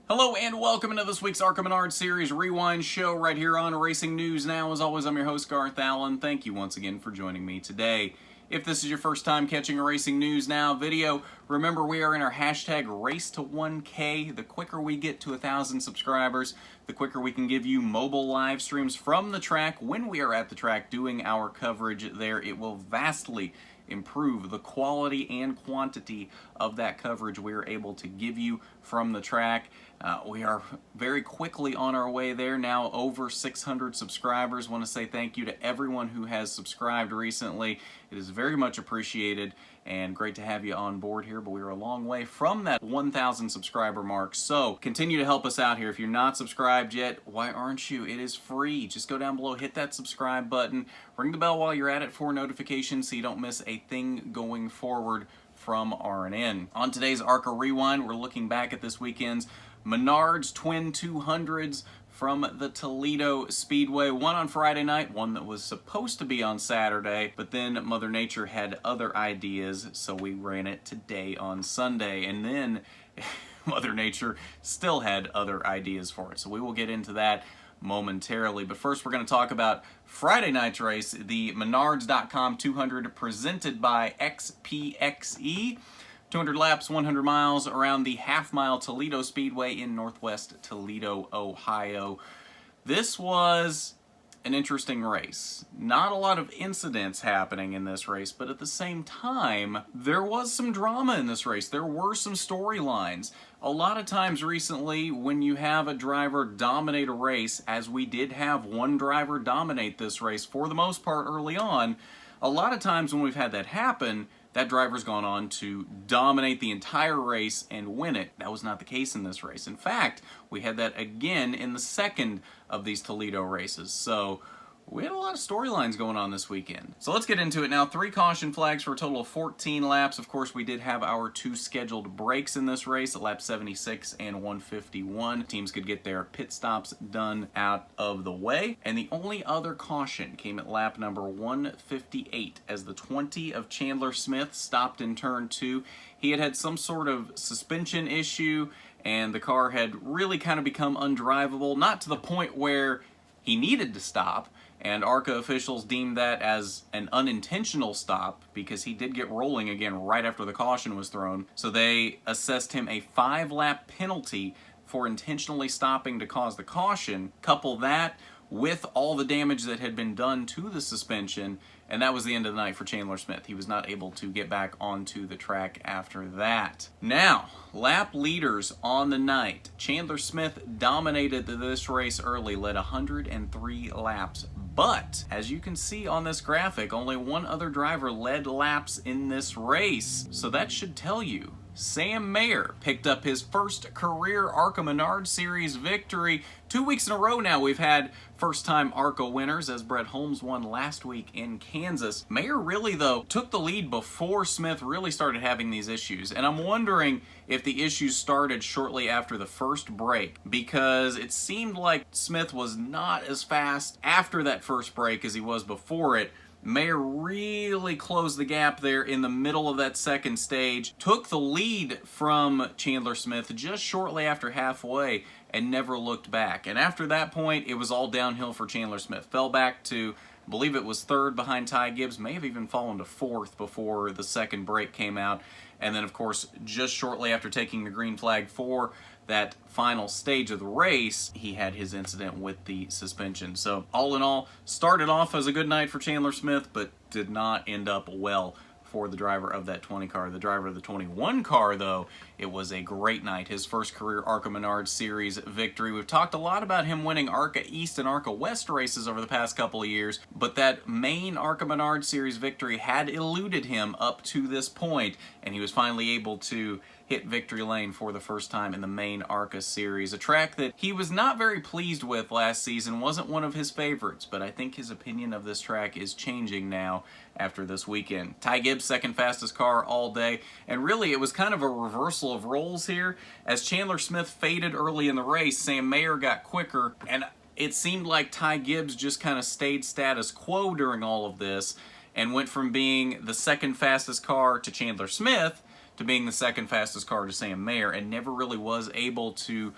Hello and welcome into this week's ARCA Menards Series Rewind show right here on Racing News Now. As always, I'm your host, Garth Allen. Thank you once again for joining me today. If this is your first time catching a Racing News Now video, remember we are in our hashtag Race to 1K. The quicker we get to 1,000 subscribers, the quicker we can give you mobile live streams from the track when we are at the track doing our coverage there. It will vastly improve the quality and quantity of that coverage we are able to give you from the track. We are very quickly on our way there, now over 600 subscribers. Want to say thank you to everyone who has subscribed recently. It is very much appreciated and great to have you on board here, but we are a long way from that 1,000 subscriber mark. So continue to help us out here. If you're not subscribed yet, why aren't you? It is free. Just go down below, hit that subscribe button, ring the bell while you're at it for notifications so you don't miss a thing going forward from RNN. On today's ARCA Rewind, we're looking back at this weekend's Menards Twin 200s from the Toledo Speedway. One on Friday night, one that was supposed to be on Saturday, but then Mother Nature had other ideas, so we ran it today on Sunday. And then Mother Nature still had other ideas for it, so we will get into that momentarily. But first, we're going to talk about Friday night's race, the Menards.com 200 presented by XPXE. 200 laps, 100 miles around the half-mile Toledo Speedway in northwest Toledo, Ohio. This was an interesting race. Not a lot of incidents happening in this race, but at the same time, there was some drama in this race. There were some storylines. A lot of times recently, when you have a driver dominate a race, as we did have one driver dominate this race for the most part early on, a lot of times when we've had that happen, that driver's gone on to dominate the entire race and win it. That was not the case in this race. In fact, we had that again in the second of these Toledo races. So we had a lot of storylines going on this weekend. So let's get into it now. 3 caution flags for a total of 14 laps. Of course, we did have our 2 scheduled breaks in this race at lap 76 and 151. Teams could get their pit stops done out of the way. And the only other caution came at lap number 158 as the 20 of Chandler Smith stopped in turn 2. He had some sort of suspension issue, and the car had really kind of become undrivable, not to the point where he needed to stop, and ARCA officials deemed that as an unintentional stop because he did get rolling again right after the caution was thrown. So they assessed him a 5-lap penalty for intentionally stopping to cause the caution. Couple that with all the damage that had been done to the suspension, and that was the end of the night for Chandler Smith. He was not able to get back onto the track after that. Now, lap leaders on the night. Chandler Smith dominated this race early, led 103 laps. But, as you can see on this graphic, only one other driver led laps in this race. So that should tell you Sam Mayer picked up his first career ARCA Menards Series victory. 2 weeks in a row now we've had first-time ARCA winners, as Brett Holmes won last week in Kansas. Mayer really, though, took the lead before Smith really started having these issues. And I'm wondering if the issues started shortly after the first break, because it seemed like Smith was not as fast after that first break as he was before it. Mayer really closed the gap there in the middle of that second stage, took the lead from Chandler Smith just shortly after halfway, and never looked back. And after that point, it was all downhill for Chandler Smith. Fell back to, I believe it was 3rd behind Ty Gibbs, may have even fallen to 4th before the second break came out. And then, of course, just shortly after taking the green flag for that final stage of the race, he had his incident with the suspension. So all in all, started off as a good night for Chandler Smith, but did not end up well for the driver of that 20 car. The driver of the 21 car, though, it was a great night. His first career ARCA Menards Series victory. We've talked a lot about him winning ARCA East and ARCA West races over the past couple of years, but that main ARCA Menards Series victory had eluded him up to this point, and he was finally able to hit victory lane for the first time in the main ARCA Series. A track that he was not very pleased with last season, wasn't one of his favorites, but I think his opinion of this track is changing now after this weekend. Ty Gibbs, second fastest car all day, and really it was kind of a reversal of roles here. As Chandler Smith faded early in the race, Sam Mayer got quicker, and it seemed like Ty Gibbs just kind of stayed status quo during all of this and went from being the second fastest car to Chandler Smith to being the second fastest car to Sam Mayer, and never really was able to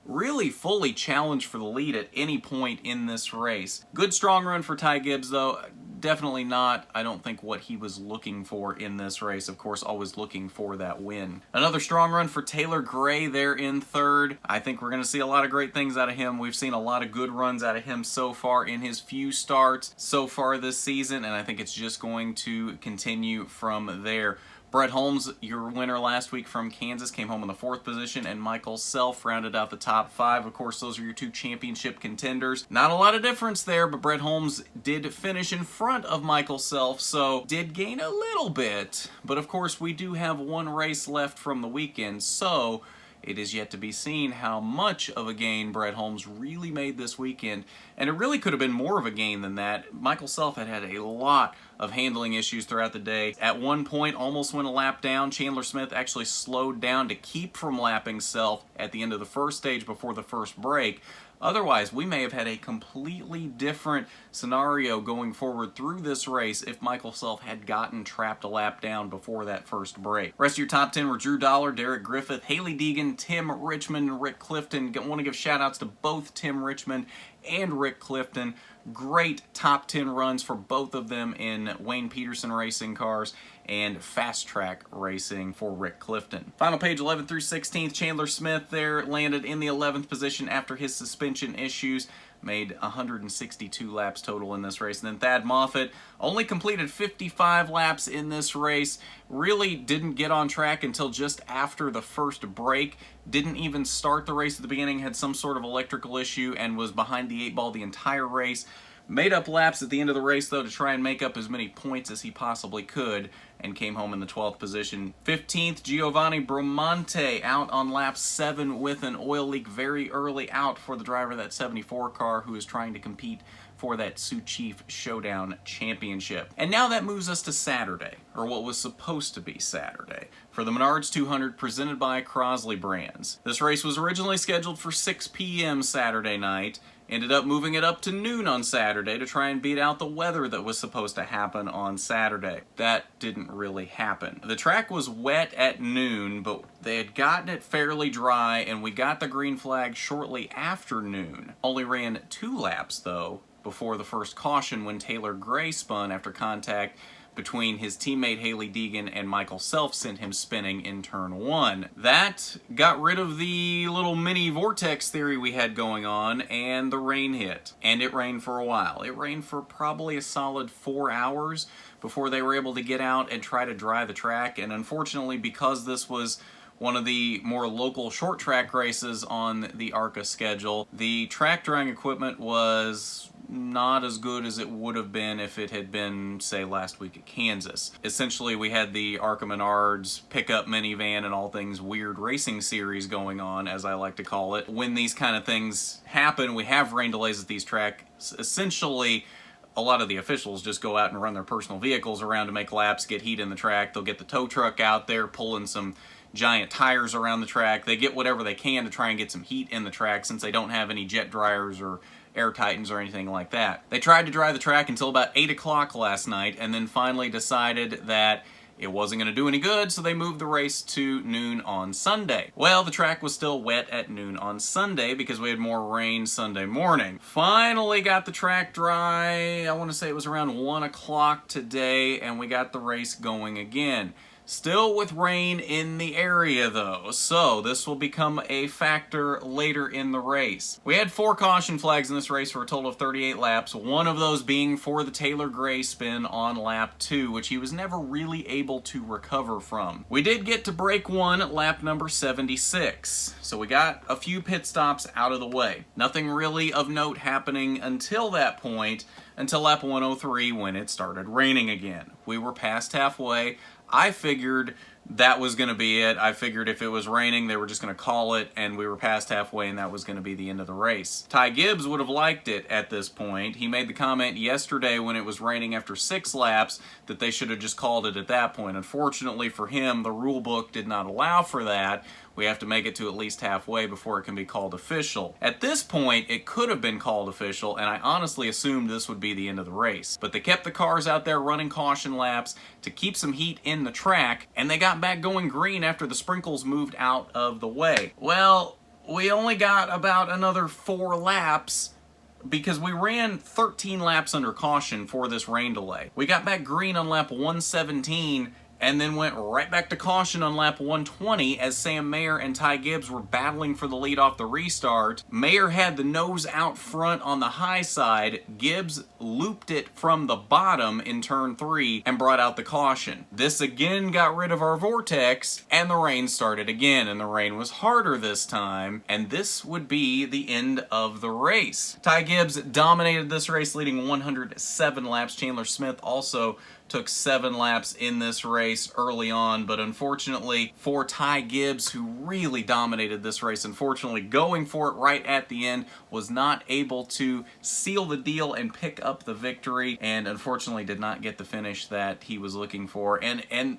really fully challenge for the lead at any point in this race. Good strong run for Ty Gibbs though. Definitely not, I don't think, what he was looking for in this race. Of course, always looking for that win. Another strong run for Taylor Gray there in third. I think we're going to see a lot of great things out of him. We've seen a lot of good runs out of him so far in his few starts so far this season, and I think it's just going to continue from there. Brett Holmes, your winner last week from Kansas, came home in the 4th position, and Michael Self rounded out the top 5. Of course, those are your 2 championship contenders. Not a lot of difference there, but Brett Holmes did finish in front of Michael Self, so did gain a little bit. But of course, we do have 1 race left from the weekend, so it is yet to be seen how much of a gain Brett Holmes really made this weekend. And it really could have been more of a gain than that. Michael Self had a lot of handling issues throughout the day. At one point, almost went a lap down. Chandler Smith actually slowed down to keep from lapping Self at the end of the first stage before the first break. Otherwise, we may have had a completely different scenario going forward through this race if Michael Self had gotten trapped a lap down before that first break. Rest of your top 10 were Drew Dollar, Derek Griffith, Haley Deegan, Tim Richmond, and Rick Clifton. I want to give shout outs to both Tim Richmond and Rick Clifton. Great top 10 runs for both of them in Wayne Peterson racing cars and fast track racing for Rick Clifton. Final page 11th through 16th, Chandler Smith there landed in the 11th position after his suspension issues. Made 162 laps total in this race. And then Thad Moffitt only completed 55 laps in this race. Really didn't get on track until just after the first break. Didn't even start the race at the beginning, had some sort of electrical issue, and was behind the 8 ball the entire race. Made up laps at the end of the race, though, to try and make up as many points as he possibly could, and came home in the 12th position. 15th, Giovanni Bramante out on lap 7 with an oil leak very early out for the driver of that 74 car who is trying to compete for that Sioux Chief Showdown Championship. And now that moves us to Saturday, or what was supposed to be Saturday, for the Menards 200 presented by Crosley Brands. This race was originally scheduled for 6 p.m. Saturday night. Ended up moving it up to noon on Saturday to try and beat out the weather that was supposed to happen on Saturday. That didn't really happen. The track was wet at noon, but they had gotten it fairly dry, and we got the green flag shortly after noon. Only ran 2 laps, though, before the first caution when Taylor Gray spun after contact between his teammate Haley Deegan and Michael Self sent him spinning in turn 1. That got rid of the little mini vortex theory we had going on, and the rain hit. And it rained for a while. It rained for probably a solid 4 hours before they were able to get out and try to dry the track. And unfortunately, because this was one of the more local short track races on the ARCA schedule, the track drying equipment was not as good as it would have been if it had been, say, last week at Kansas. Essentially, we had the ARCA Menards pickup minivan and all things weird racing series going on, as I like to call it. When these kind of things happen, we have rain delays at these tracks. Essentially, a lot of the officials just go out and run their personal vehicles around to make laps, get heat in the track. They'll get the tow truck out there pulling some giant tires around the track. They get whatever they can to try and get some heat in the track since they don't have any jet dryers or air titans or anything like that. They tried to dry the track until about 8 o'clock last night and then finally decided that it wasn't going to do any good, so they moved the race to noon on Sunday. Well, the track was still wet at noon on Sunday because we had more rain Sunday morning. Finally got the track dry, I want to say it was around 1 o'clock today, and we got the race going again. Still with rain in the area though, so this will become a factor later in the race. We had 4 caution flags in this race for a total of 38 laps, one of those being for the Taylor Gray spin on lap 2, which he was never really able to recover from. We did get to break 1 at lap number 76, so we got a few pit stops out of the way. Nothing really of note happening until that point, until lap 103 when it started raining again. We were past halfway. I figured that was going to be it. I figured if it was raining, they were just going to call it, and we were past halfway, and that was going to be the end of the race. Ty Gibbs would have liked it at this point. He made the comment yesterday when it was raining after 6 laps that they should have just called it at that point. Unfortunately for him, the rule book did not allow for that. We have to make it to at least halfway before it can be called official. At this point, it could have been called official, and I honestly assumed this would be the end of the race. But they kept the cars out there running caution laps to keep some heat in the track, and they got back going green after the sprinkles moved out of the way. Well, we only got about another 4 laps because we ran 13 laps under caution for this rain delay. We got back green on lap 117 and then went right back to caution on lap 120 as Sam Mayer and Ty Gibbs were battling for the lead off the restart. Mayer had the nose out front on the high side. Gibbs looped it from the bottom in turn 3 and brought out the caution. This again got rid of our vortex, and the rain started again, and the rain was harder this time, and this would be the end of the race. Ty Gibbs dominated this race, leading 107 laps. Chandler Smith also took 7 laps in this race early on, but unfortunately for Ty Gibbs, who really dominated this race, unfortunately going for it right at the end, was not able to seal the deal and pick up the victory, and unfortunately did not get the finish that he was looking for. And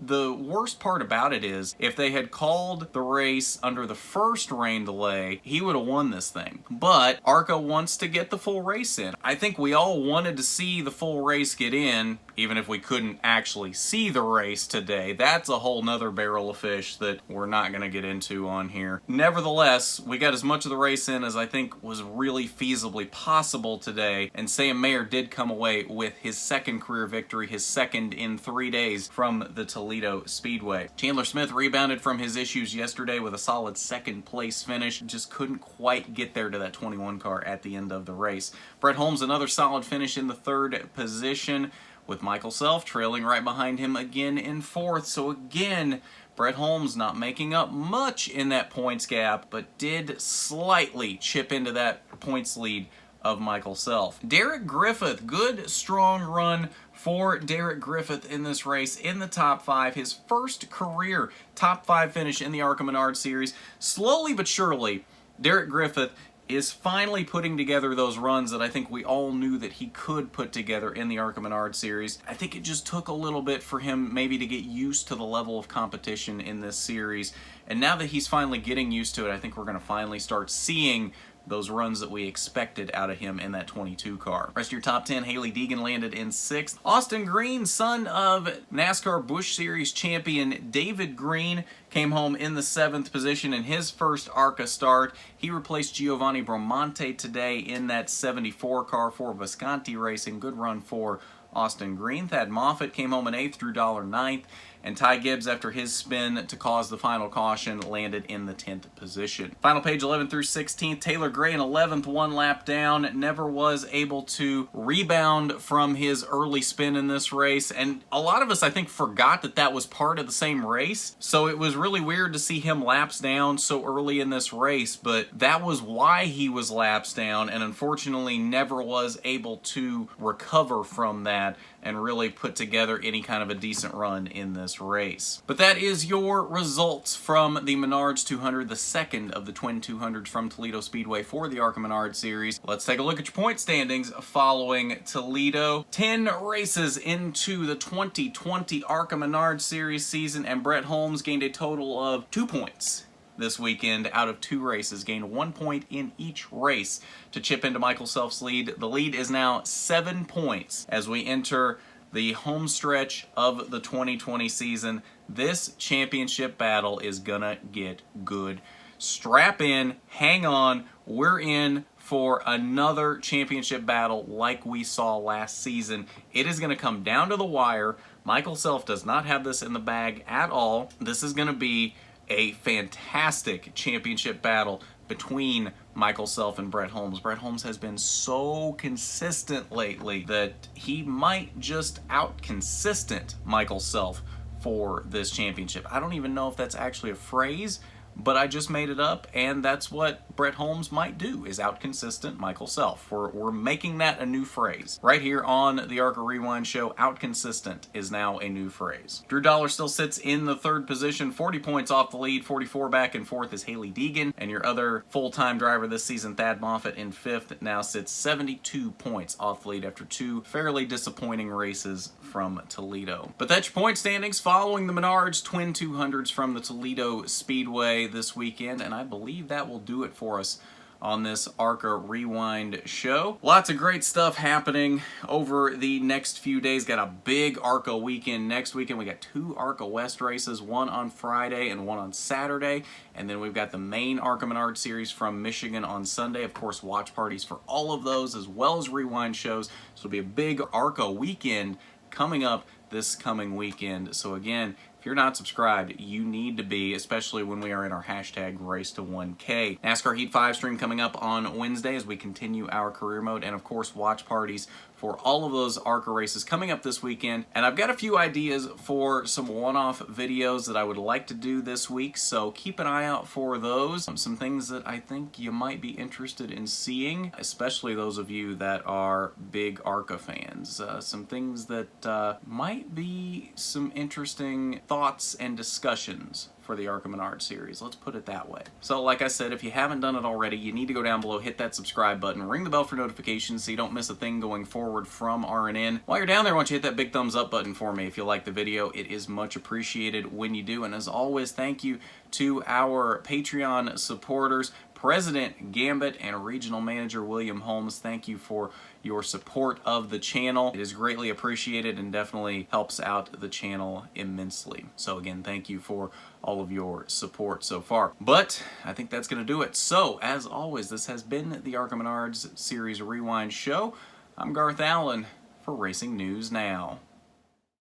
the worst part about it is, if they had called the race under the first rain delay, he would have won this thing. But ARCA wants to get the full race in. I think we all wanted to see the full race get in, even if we couldn't actually see the race today. That's a whole nother barrel of fish that we're not going to get into on here. Nevertheless, we got as much of the race in as I think was really feasibly possible today, and Sam Mayer did come away with his second career victory, his second in 3 days from the Toledo Speedway. Chandler Smith rebounded from his issues yesterday with a solid second place finish, just couldn't quite get there to that 21 car at the end of the race. Brett Holmes, another solid finish in the 3rd position, with Michael Self trailing right behind him again in 4th. So again, Brett Holmes not making up much in that points gap, but did slightly chip into that points lead of Michael Self. Derek Griffith, good strong run for Derek Griffith in this race in the top 5. His first career top 5 finish in the ARCA Menards series. Slowly but surely, Derek Griffith is finally putting together those runs that I think we all knew that he could put together in the ARCA Menards series. I think it just took a little bit for him maybe to get used to the level of competition in this series. And now that he's finally getting used to it, I think we're going to finally start seeing those runs that we expected out of him in that 22 car. Rest of your top 10, Hailie Deegan landed in 6th. Austin Green, son of NASCAR Busch Series champion David Green, came home in the 7th position in his first ARCA start. He replaced Giovanni Bramante today in that 74 car for Visconti Racing. Good run for Austin Green. Thad Moffitt came home in 8th, Drew Dollar 9th, and Ty Gibbs, after his spin to cause the final caution, landed in the 10th position. Final page 11 through 16, Taylor Gray in 11th, 1 lap down, never was able to rebound from his early spin in this race, and a lot of us, I think, forgot that that was part of the same race, so it was really weird to see him laps down so early in this race, but that was why he was laps down, and unfortunately never was able to recover from that and really put together any kind of a decent run in this race. But that is your results from the Menards 200, the second of the twin 200s from Toledo Speedway for the ARCA Menards series. Let's take a look at your point standings following Toledo. 10 races into the 2020 ARCA Menards series season, and Brett Holmes gained a total of 2 points this weekend out of 2 races, gained 1 point in each race to chip into Michael Self's lead. The lead is now 7 points as we enter the home stretch of the 2020 season. This championship battle is gonna get good. Strap in, hang on, we're in for another championship battle like we saw last season. It is gonna come down to the wire. Michael Self does not have this in the bag at all. This is gonna be a fantastic championship battle between Michael Self and Brett Holmes. Brett Holmes has been so consistent lately that he might just out-consistent Michael Self for this championship. I don't even know if that's actually a phrase, but I just made it up, and that's what Brett Holmes might do, is out-consistent Michael Self. We're making that a new phrase. Right here on the ARCA Rewind Show, out-consistent is now a new phrase. Drew Dollar still sits in the 3rd position, 40 points off the lead, 44 back and 4th is Hailie Deegan, and your other full-time driver this season, Thad Moffitt, in 5th, now sits 72 points off the lead after 2 fairly disappointing races from Toledo. But that's your point standings following the Menards Twin 200s from the Toledo Speedway this weekend, and I believe that will do it for us on this ARCA Rewind show. Lots of great stuff happening over the next few days. Got a big ARCA weekend next weekend. We got 2 ARCA West races, one on Friday and one on Saturday. And then we've got the main ARCA Menards series from Michigan on Sunday. Of course, watch parties for all of those as well as rewind shows. So it'll be a big ARCA weekend coming up this coming weekend. So again, if you're not subscribed, you need to be, especially when we are in our hashtag Race to 1K. NASCAR Heat 5 stream coming up on Wednesday as we continue our career mode, and of course watch parties for all of those ARCA races coming up this weekend. And I've got a few ideas for some one-off videos that I would like to do this week, so keep an eye out for those. Some things that I think you might be interested in seeing, especially those of you that are big ARCA fans. Some things that might be some interesting thoughts and discussions for the ARCA Menards series. Let's put it that way. So like I said, if you haven't done it already, you need to go down below, hit that subscribe button, ring the bell for notifications so you don't miss a thing going forward from RNN. While you're down there, why don't you hit that big thumbs up button for me if you like the video. It is much appreciated when you do. And as always, thank you to our Patreon supporters, President Gambit and Regional Manager William Holmes. Thank you for your support of the channel. It is greatly appreciated and definitely helps out the channel immensely. So again, thank you for all of your support so far. But I think that's going to do it. So as always, this has been the ARCA Menards Series Rewind Show. I'm Garth Allen for Racing News Now.